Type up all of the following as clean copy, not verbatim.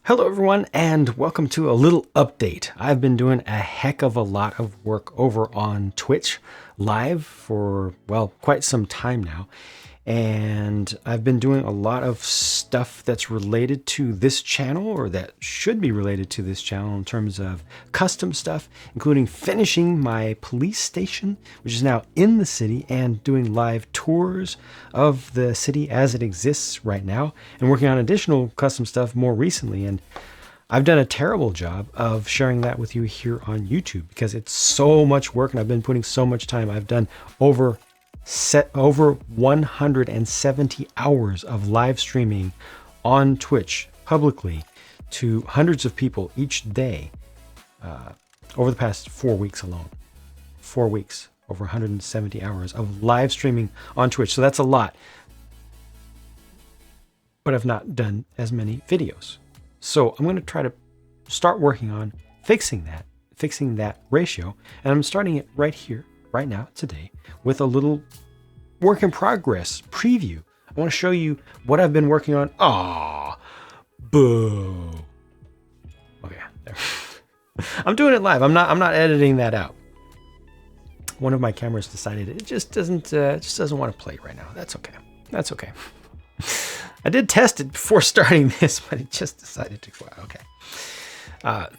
Hello everyone and welcome to a little update. I've been doing a heck of a lot of work over on Twitch live for, well, quite some time now. And I've been doing a lot of stuff that's related to this channel, or that should be related to this channel in terms of custom stuff, including finishing my police station, which is now in the city, and doing live tours of the city as it exists right now, and working on additional custom stuff more recently. And I've done a terrible job of sharing that with you here on YouTube because it's so much work and I've been putting so much time. I've done over 170 hours of live streaming on Twitch publicly to hundreds of people each day over the past 4 weeks alone. 4 weeks, over 170 hours of live streaming on Twitch. So that's a lot. But I've not done as many videos. So I'm going to try to start working on fixing that ratio. And I'm starting it right here, right now, today, with a little work in progress preview. I want to show you what I've been working on. Ah, boo. Okay, there. I'm doing it live. I'm not editing that out. One of my cameras decided it just doesn't want to play right now. That's okay. That's okay. I did test it before starting this, but it just decided to go out. Okay.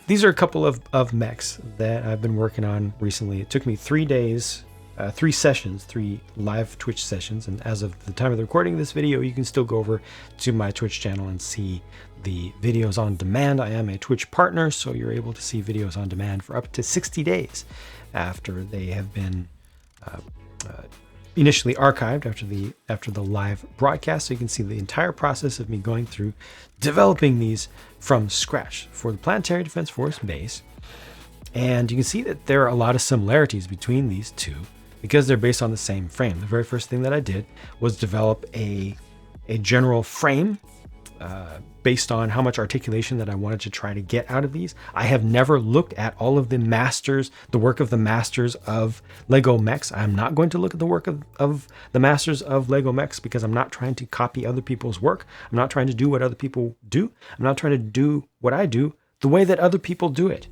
These are a couple of mechs that I've been working on recently. It took me 3 days, 3 sessions, 3 live Twitch sessions. And as of the time of the recording of this video, you can still go over to my Twitch channel and see the videos on demand. I am a Twitch partner, so you're able to see videos on demand for up to 60 days after they have been initially archived after the live broadcast, so you can see the entire process of me going through developing these from scratch for the Planetary Defense Force base. And you can see that there are a lot of similarities between these two because they're based on the same frame. The very first thing that I did was develop a general frame based on how much articulation that I wanted to try to get out of these. I have never looked at all of the work of the masters of Lego mechs. I'm not going to look at the work of the masters of Lego mechs because I'm not trying to copy other people's work. I'm not trying to do what other people do. I'm not trying to do what I do the way that other people do it.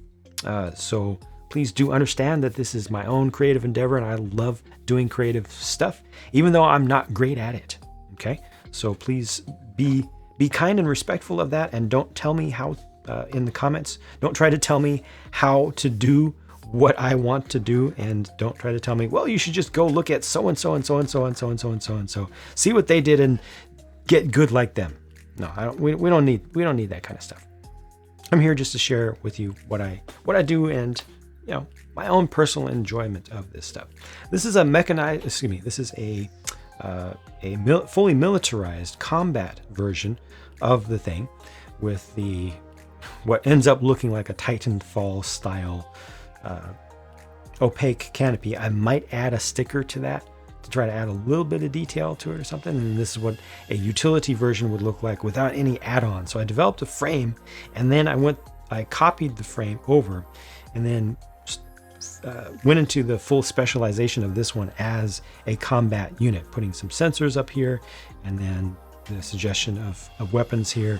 So please do understand that this is my own creative endeavor and I love doing creative stuff, even though I'm not great at it. Okay, so please be kind and respectful of that, and don't tell me how in the comments. Don't try to tell me how to do what I want to do, and don't try to tell me, well, you should just go look at so and so and so and so and so and so and so and so, see what they did and get good like them. No, I don't. We don't need that kind of stuff. I'm here just to share with you what I do, and my own personal enjoyment of this stuff. This is a mechanized. Excuse me. This is a fully militarized combat version of the thing with what ends up looking like a Titanfall style opaque canopy. I might add a sticker to that to try to add a little bit of detail to it or something. And this is what a utility version would look like without any add-ons. So I developed a frame, and then I copied the frame over, and then went into the full specialization of this one as a combat unit, putting some sensors up here, and then the suggestion of weapons here,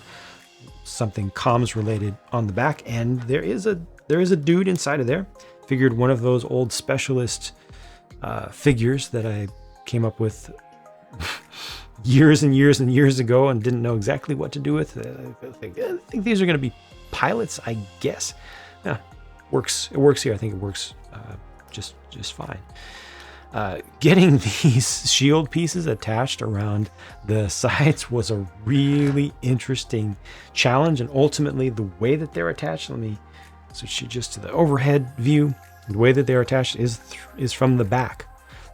something comms related on the back, and there is a dude inside of there. Figured one of those old specialist figures that I came up with years and years and years ago and didn't know exactly what to do with. I think these are going to be pilots, I guess. Yeah, it works here. I think it works just fine. Getting these shield pieces attached around the sides was a really interesting challenge, and ultimately the way that they're attached, let me switch you just to the overhead view. The way that they're attached is from the back.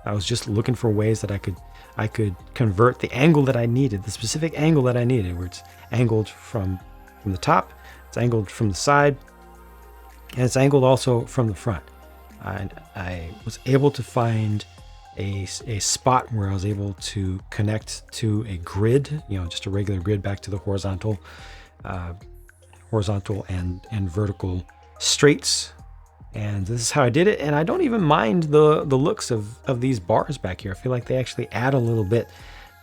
I was just looking for ways that I could convert the angle that I needed, the specific angle that I needed, where it's angled from the top, it's angled from the side, and it's angled also from the front. And I was able to find a spot where I was able to connect to a grid, just a regular grid back to the horizontal and vertical straights. And this is how I did it. And I don't even mind the looks of these bars back here. I feel like they actually add a little bit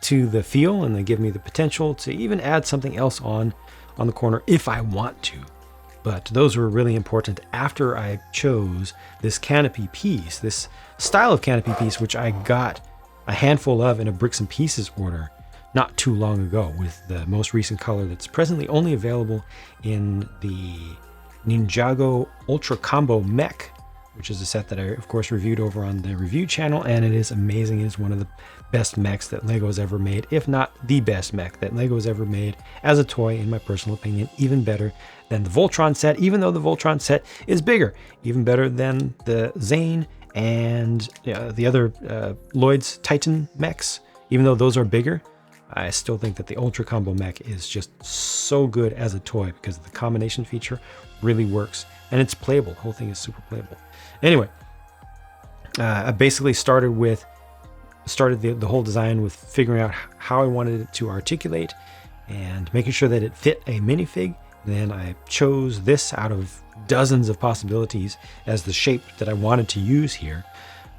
to the feel, and they give me the potential to even add something else on on the corner if I want to. But those were really important after I chose this canopy piece, this style of canopy piece, which I got a handful of in a Bricks and Pieces order not too long ago, with the most recent color that's presently only available in the Ninjago Ultra Combo Mech, which is a set that I, of course, reviewed over on the review channel, and it is amazing. It is one of the best mechs that LEGO has ever made, if not the best mech that LEGO has ever made as a toy, in my personal opinion. Even better than the Voltron set, even though the Voltron set is bigger. Even better than the Zane and the other Lloyd's Titan mechs, even though those are bigger. I still think that the Ultra Combo Mech is just so good as a toy because the combination feature really works, and it's playable. The whole thing is super playable. Anyway, I basically started the whole design with figuring out how I wanted it to articulate and making sure that it fit a minifig. Then I chose this out of dozens of possibilities as the shape that I wanted to use here.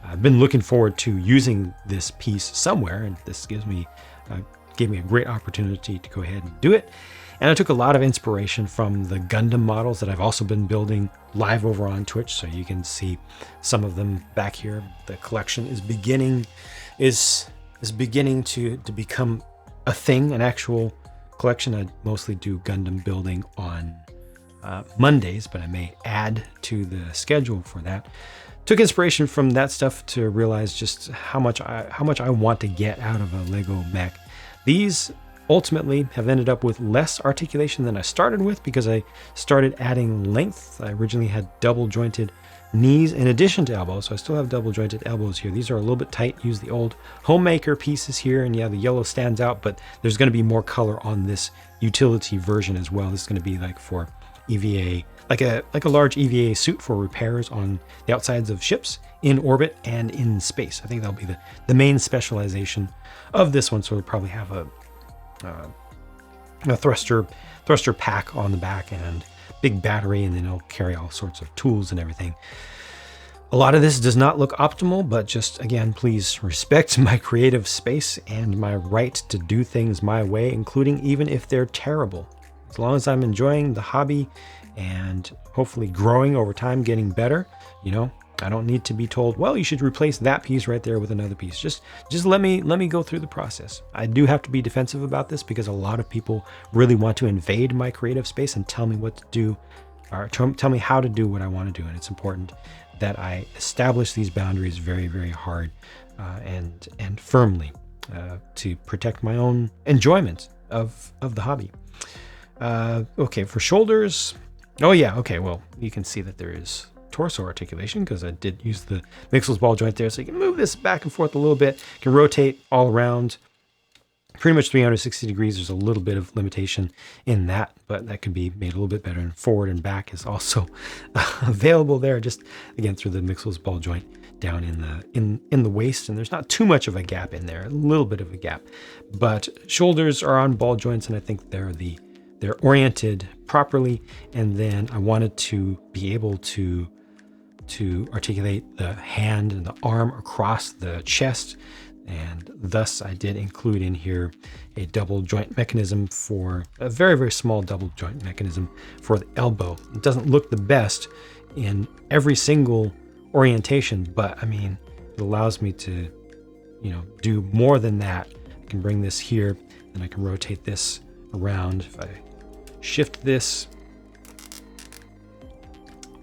I've been looking forward to using this piece somewhere, and this gave me a great opportunity to go ahead and do it. And I took a lot of inspiration from the Gundam models that I've also been building live over on Twitch, so you can see some of them back here. The collection is beginning to become a thing, an actual collection. I mostly do Gundam building on Mondays, but I may add to the schedule for that. Took inspiration from that stuff to realize just how much I want to get out of a Lego mech. These ultimately have ended up with less articulation than I started with because I started adding length. I originally had double jointed knees in addition to elbows, so I still have double jointed elbows here. These are a little bit tight. Use the old homemaker pieces here, and yeah, the yellow stands out, but there's going to be more color on this utility version as well. This is going to be like for EVA, like a large EVA suit for repairs on the outsides of ships in orbit and in space. I think that'll be the main specialization of this one. So it'll probably have a thruster pack on the back and big battery, and then it'll carry all sorts of tools and everything. A lot of this does not look optimal, but just again, please respect my creative space and my right to do things my way, including even if they're terrible. As long as I'm enjoying the hobby and hopefully growing over time, getting better, I don't need to be told, well, you should replace that piece right there with another piece. Just let me go through the process. I do have to be defensive about this because a lot of people really want to invade my creative space and tell me what to do, or tell me how to do what I want to do. And it's important that I establish these boundaries very, very hard and firmly to protect my own enjoyment of the hobby. Okay, for shoulders. Oh yeah, okay, well, you can see that there is torso articulation because I did use the Mixel's ball joint there, so you can move this back and forth a little bit. You can rotate all around pretty much 360 degrees. There's a little bit of limitation in that, but that can be made a little bit better, and forward and back is also available there, just again through the Mixel's ball joint down in the waist, and there's not too much of a gap in there, a little bit of a gap. But shoulders are on ball joints, and I think they're oriented properly, and then I wanted to be able to articulate the hand and the arm across the chest, and thus I did include in here a double joint mechanism, for a very, very small double joint mechanism for the elbow. It doesn't look the best in every single orientation, but I mean, it allows me to do more than that. I can bring this here, and I can rotate this around. If I shift this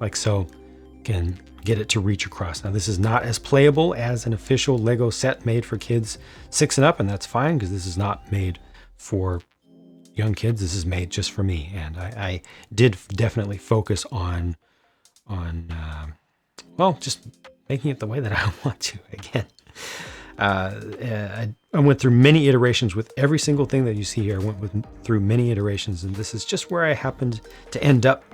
like so, can get it to reach across. Now, this is not as playable as an official Lego set made for kids 6 and up, and that's fine because this is not made for young kids. This is made just for me, and I did definitely focus on just making it the way that I want to. Again, I went through many iterations with every single thing that you see here. I went through many iterations, and this is just where I happened to end up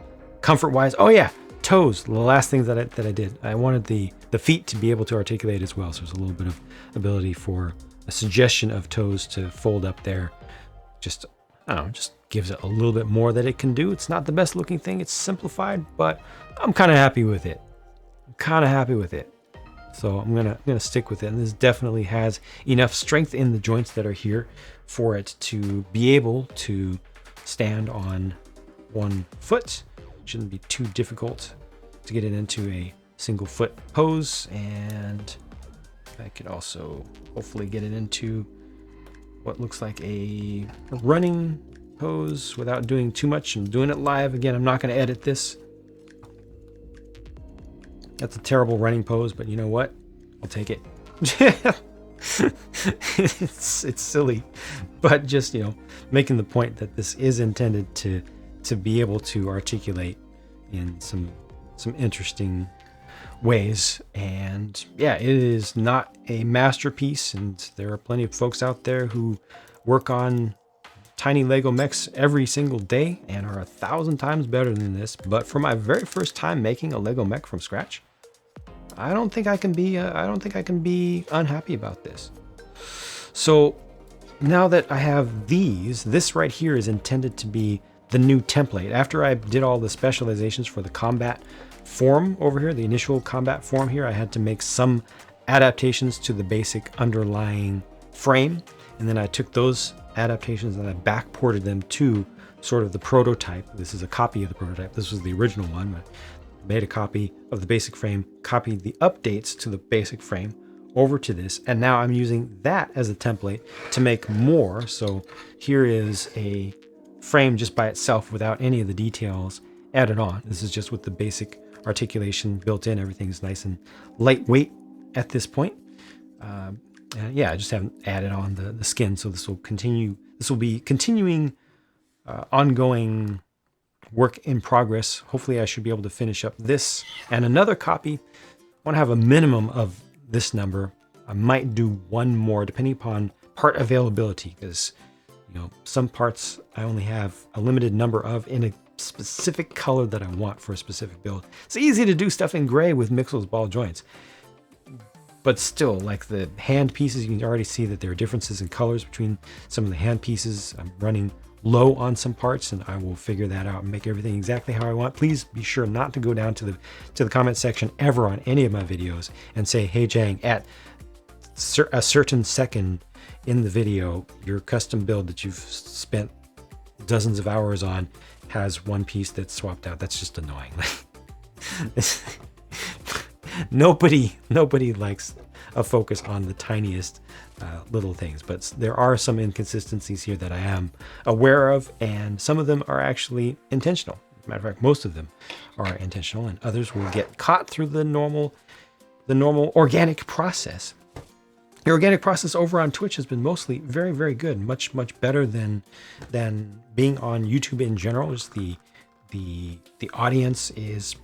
comfort-wise. Oh yeah, toes, the last thing that I did. I wanted the feet to be able to articulate as well, so there's a little bit of ability for a suggestion of toes to fold up there. Just gives it a little bit more that it can do. It's not the best looking thing, it's simplified, but I'm kind of happy with it. So I'm gonna stick with it, and this definitely has enough strength in the joints that are here for it to be able to stand on one foot. Shouldn't be too difficult to get it into a single foot pose, and I could also hopefully get it into what looks like a running pose without doing too much. I'm doing it live. Again, I'm not going to edit this. That's a terrible running pose, but you know what? I'll take it. It's silly, but just, making the point that this is intended to be able to articulate in some interesting ways. And yeah, it is not a masterpiece, and there are plenty of folks out there who work on tiny Lego mechs every single day and are 1,000 times better than this. But for my very first time making a Lego mech from scratch, I don't think I can be unhappy about this. So now that I have this right here is intended to be the new template. After I did all the specializations for the combat form over here, the initial combat form here, I had to make some adaptations to the basic underlying frame. And then I took those adaptations and I backported them to sort of the prototype. This is a copy of the prototype. This was the original one. I made a copy of the basic frame, copied the updates to the basic frame over to this, and now I'm using that as a template to make more. So here is a frame just by itself without any of the details added on. This is just with the basic articulation built in. Everything's nice and lightweight at this point. Yeah, I just haven't added on the skin. So this will continue. This will be continuing ongoing work in progress. Hopefully I should be able to finish up this and another copy. I want to have a minimum of this number. I might do one more depending upon part availability, because some parts I only have a limited number of in a specific color that I want for a specific build. It's easy to do stuff in gray with Mixel's ball joints, but still, like the hand pieces, you can already see that there are differences in colors between some of the hand pieces. I'm running low on some parts, and I will figure that out and make everything exactly how I want. Please be sure not to go down to the comment section ever on any of my videos and say, "Hey Jang, at a certain second in the video, your custom build that you've spent dozens of hours on has one piece that's swapped out." That's just annoying. Nobody likes a focus on the tiniest little things, but there are some inconsistencies here that I am aware of, and some of them are actually intentional. Matter of fact, most of them are intentional, and others will get caught through the normal organic process. The organic process over on Twitch has been mostly very, very good, much better than being on YouTube in general. Just the audience is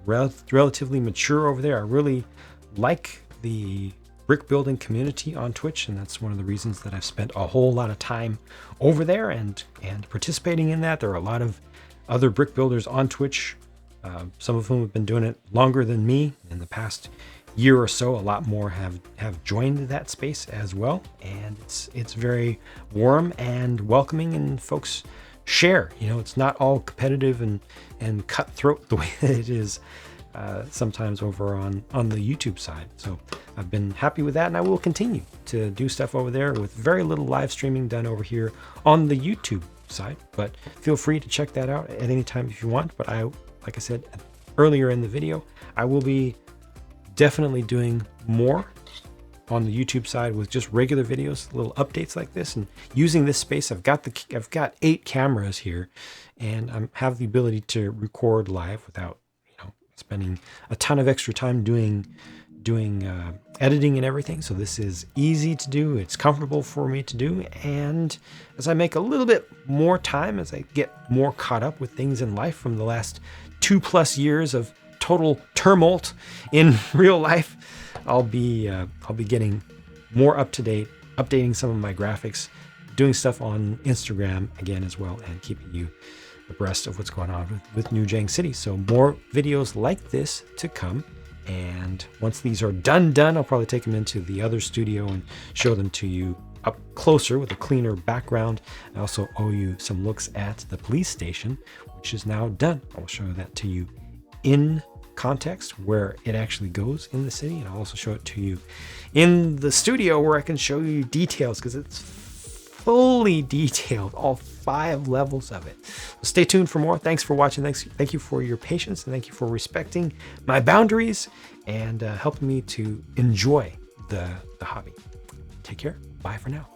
relatively mature over there. I really like the brick building community on Twitch, and that's one of the reasons that I've spent a whole lot of time over there and participating in that. There are a lot of other brick builders on Twitch, some of whom have been doing it longer than me. In the past year or so, a lot more have joined that space as well, and it's very warm and welcoming, and folks share. It's not all competitive and cutthroat the way that it is sometimes over on the YouTube side. So I've been happy with that, and I will continue to do stuff over there with very little live streaming done over here on the YouTube side. But feel free to check that out at any time if you want. But like I said earlier in the video, I will be definitely doing more on the YouTube side with just regular videos, little updates like this, and using this space. I've got 8 cameras here, and I have the ability to record live without spending a ton of extra time doing editing and everything. So this is easy to do. It's comfortable for me to do. And as I make a little bit more time, as I get more caught up with things in life from the last 2+ years of total tumult in real life, I'll be getting more up to date, updating some of my graphics, doing stuff on Instagram again as well, and keeping you abreast of what's going on with New Jang City. So more videos like this to come. And once these are done, I'll probably take them into the other studio and show them to you up closer with a cleaner background. I also owe you some looks at the police station, which is now done. I'll show that to you in context where it actually goes in the city, and I'll also show it to you in the studio where I can show you details, because it's fully detailed, all 5 levels of it. So stay tuned for more. Thanks for watching. Thank you for your patience, and thank you for respecting my boundaries and helping me to enjoy the hobby. Take care. Bye for now.